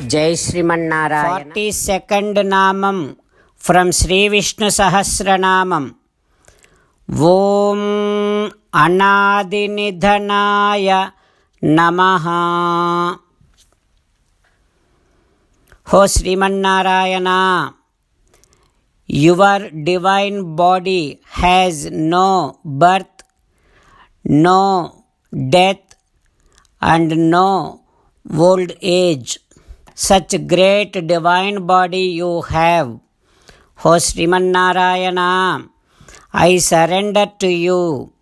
जय Sriman Narayana. 42nd नामम from Sri Vishnu Sahasranamam. Om Anadinidhanaya Namaha. Ho Srimannarayana, your divine body has no birth, no death, and no old age. Such great divine body you have. O Srimannarayana, I surrender to you.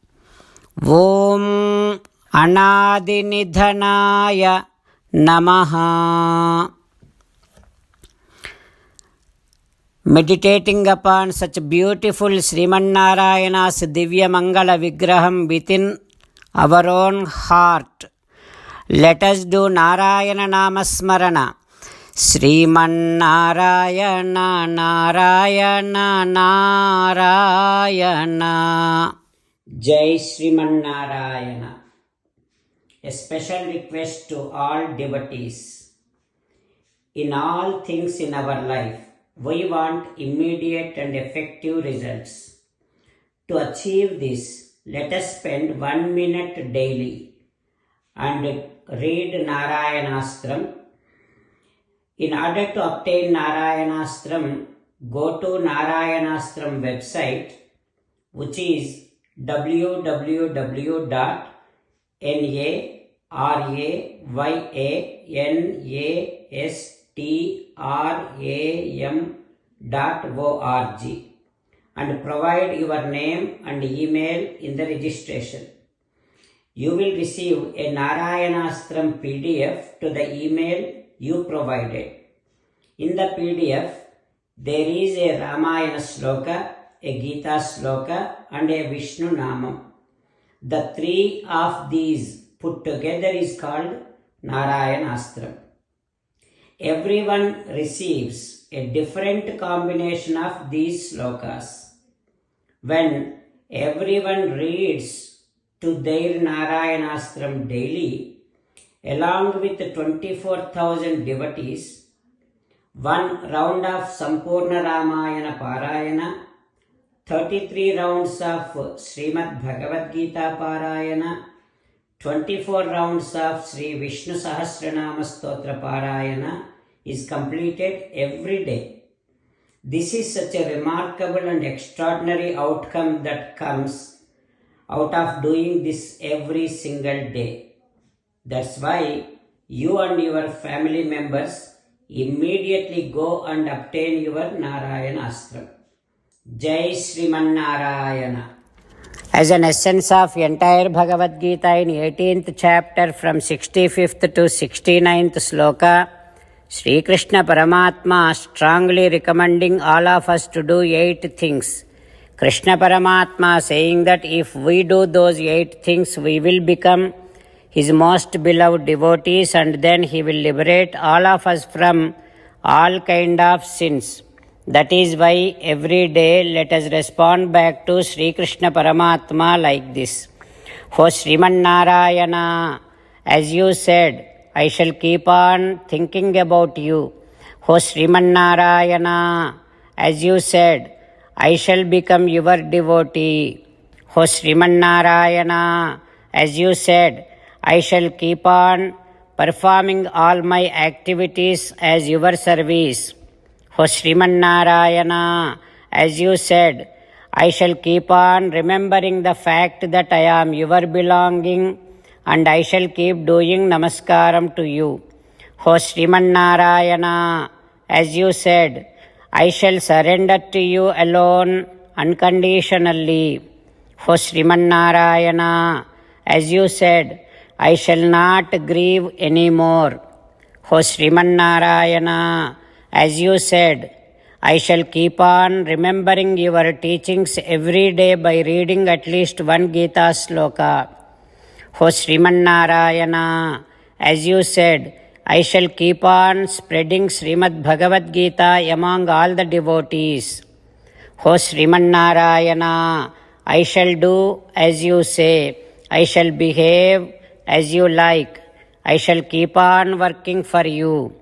Om Anadinidhanaya Namaha. Meditating upon such beautiful Srimannarayana's Divya Mangala Vigraham within our own heart, let us do Narayana Namasmarana. Srimannarayana Narayana Narayana. Jai Srimannarayana. A special request to all devotees. In all things in our life, we want immediate and effective results. To achieve this, let us spend 1 minute daily and read Narayanastram. In order to obtain Narayanastram, go to Narayanastram website, which is www.narayanastram.org, and provide your name and email in the registration. You will receive a Narayanastram PDF to the email you provided. In the PDF, there is a Ramayana Sloka, a Gita Sloka, and a Vishnu Namam. The three of these put together is called Narayanastram. Everyone receives a different combination of these slokas. When everyone reads to their Narayanastram daily, along with 24,000 devotees, one round of Sampurna Ramayana Parayana, 33 rounds of Srimad Bhagavad Gita Parayana, 24 rounds of Sri Vishnu Sahasranama Stotra Parayana is completed every day. This is such a remarkable and extraordinary outcome that comes out of doing this every single day. That's why you and your family members immediately go and obtain your Narayanastram. Jai Srimannarayana. As an essence of entire Bhagavad Gita in 18th chapter from 65th to 69th sloka, Sri Krishna Paramatma strongly recommending all of us to do 8 things. Krishna Paramatma saying that if we do those 8 things, we will become His most beloved devotees, and then He will liberate all of us from all kind of sins. That is why every day let us respond back to Sri Krishna Paramatma like this. O Srimannarayana, as you said, I shall keep on thinking about you. O Srimannarayana, as you said, I shall become your devotee. O Srimannarayana, as you said, I shall keep on performing all my activities as your service. O Srimannarayana, as you said, I shall keep on remembering the fact that I am your belonging, and I shall keep doing namaskaram to you. O Srimannarayana, as you said, I shall surrender to you alone unconditionally. O Srimannarayana, as you said, I shall not grieve anymore. O Srimannarayana, as you said, I shall keep on remembering your teachings every day by reading at least 1 Gita sloka. O Srimannarayana, as you said, I shall keep on spreading Srimad Bhagavad Gita among all the devotees. O Srimannarayana, I shall do as you say. I shall behave as you like. I shall keep on working for you.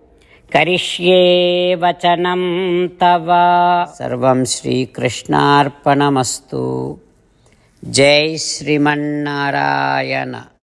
करिष्ये वचनं तव। सर्वं श्रीकृष्णार्पणमस्तु। जय श्रीमन्नारायण।